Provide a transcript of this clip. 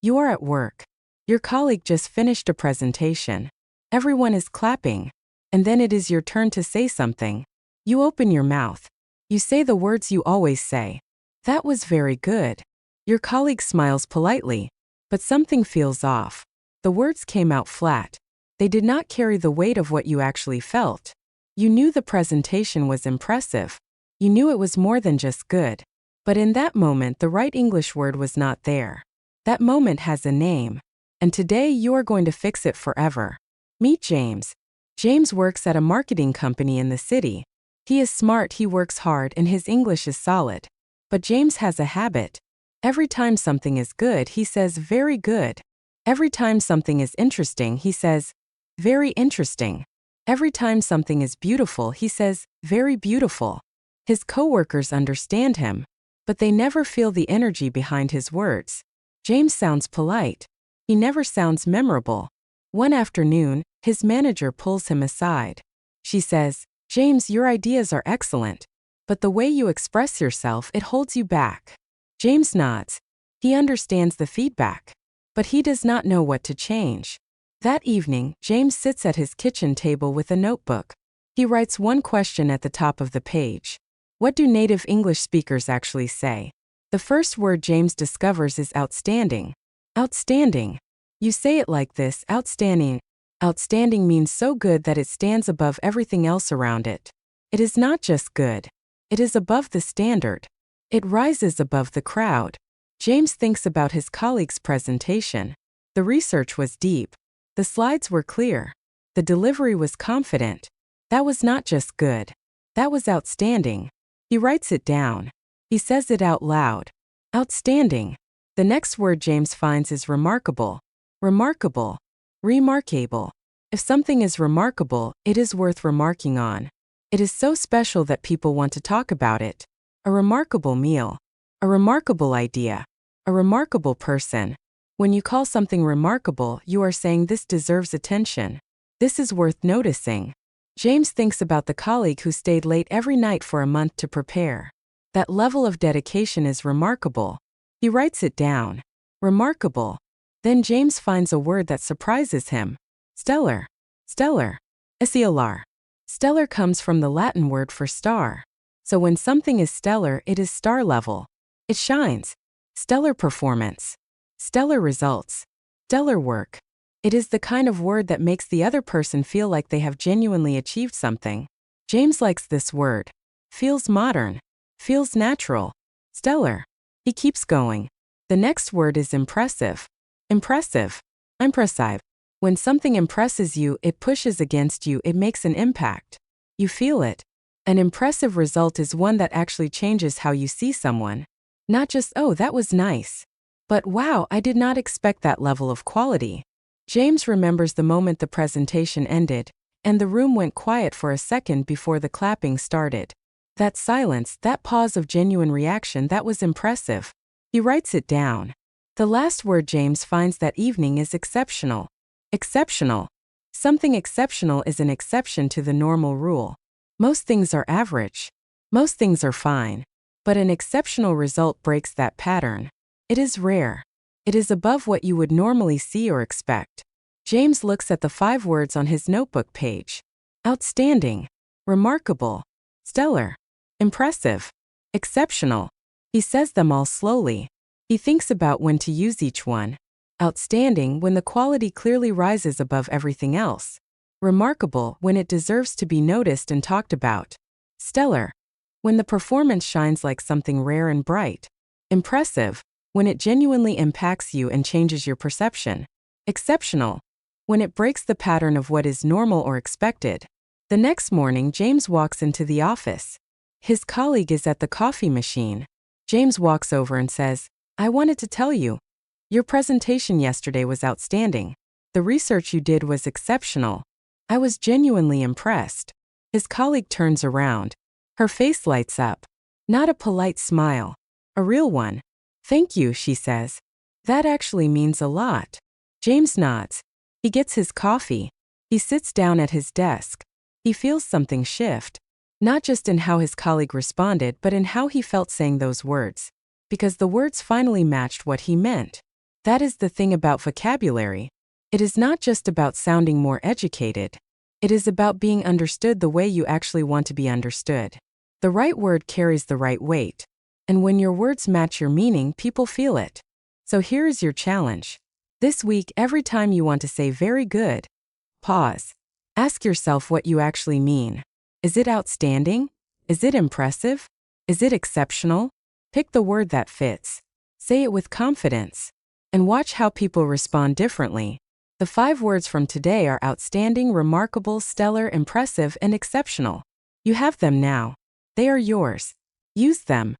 You are at work. Your colleague just finished a presentation. Everyone is clapping. And then it is your turn to say something. You open your mouth. You say the words you always say. That was very good. Your colleague smiles politely, but something feels off. The words came out flat. They did not carry the weight of what you actually felt. You knew the presentation was impressive. You knew it was more than just good. But in that moment, the right English word was not there. That moment has a name. And today you are going to fix it forever. Meet James. James works at a marketing company in the city. He is smart, he works hard, and his English is solid. But James has a habit. Every time something is good, he says very good. Every time something is interesting, he says very interesting. Every time something is beautiful, he says very beautiful. His coworkers understand him, but they never feel the energy behind his words. James sounds polite. He never sounds memorable. One afternoon, his manager pulls him aside. She says, "James, your ideas are excellent, but the way you express yourself, it holds you back." James nods. He understands the feedback, but he does not know what to change. That evening, James sits at his kitchen table with a notebook. He writes one question at the top of the page. What do native English speakers actually say? The first word James discovers is outstanding. Outstanding. You say it like this, outstanding. Outstanding means so good that it stands above everything else around it. It is not just good. It is above the standard. It rises above the crowd. James thinks about his colleague's presentation. The research was deep. The slides were clear. The delivery was confident. That was not just good. That was outstanding. He writes it down. He says it out loud. Outstanding. The next word James finds is remarkable. Remarkable. Remarkable. If something is remarkable, it is worth remarking on. It is so special that people want to talk about it. A remarkable meal. A remarkable idea. A remarkable person. When you call something remarkable, you are saying this deserves attention. This is worth noticing. James thinks about the colleague who stayed late every night for a month to prepare. That level of dedication is remarkable. He writes it down. Remarkable. Then James finds a word that surprises him. Stellar. Stellar. SELR. Stellar comes from the Latin word for star. So when something is stellar, it is star level. It shines. Stellar performance. Stellar results. Stellar work. It is the kind of word that makes the other person feel like they have genuinely achieved something. James likes this word. Feels modern. Feels natural. Stellar. He keeps going. The next word is impressive. Impressive. Impressive. When something impresses you, it pushes against you, it makes an impact. You feel it. An impressive result is one that actually changes how you see someone. Not just, oh, that was nice. But wow, I did not expect that level of quality. James remembers the moment the presentation ended, and the room went quiet for a second before the clapping started. That silence, that pause of genuine reaction, that was impressive. He writes it down. The last word James finds that evening is exceptional. Exceptional. Something exceptional is an exception to the normal rule. Most things are average. Most things are fine. But an exceptional result breaks that pattern. It is rare. It is above what you would normally see or expect. James looks at the 5 words on his notebook page. Outstanding. Remarkable. Stellar. Impressive. Exceptional. He says them all slowly. He thinks about when to use each one. Outstanding, when the quality clearly rises above everything else. Remarkable, when it deserves to be noticed and talked about. Stellar. When the performance shines like something rare and bright. Impressive. When it genuinely impacts you and changes your perception. Exceptional. When it breaks the pattern of what is normal or expected. The next morning, James walks into the office. His colleague is at the coffee machine. James walks over and says, "I wanted to tell you. Your presentation yesterday was outstanding. The research you did was exceptional. I was genuinely impressed." His colleague turns around. Her face lights up. Not a polite smile. A real one. "Thank you," she says. "That actually means a lot." James nods. He gets his coffee. He sits down at his desk. He feels something shift. Not just in how his colleague responded, but in how he felt saying those words. Because the words finally matched what he meant. That is the thing about vocabulary. It is not just about sounding more educated. It is about being understood the way you actually want to be understood. The right word carries the right weight. And when your words match your meaning, people feel it. So here is your challenge. This week, every time you want to say very good, pause. Ask yourself what you actually mean. Is it outstanding? Is it impressive? Is it exceptional? Pick the word that fits. Say it with confidence. And watch how people respond differently. The 5 words from today are outstanding, remarkable, stellar, impressive, and exceptional. You have them now. They are yours. Use them.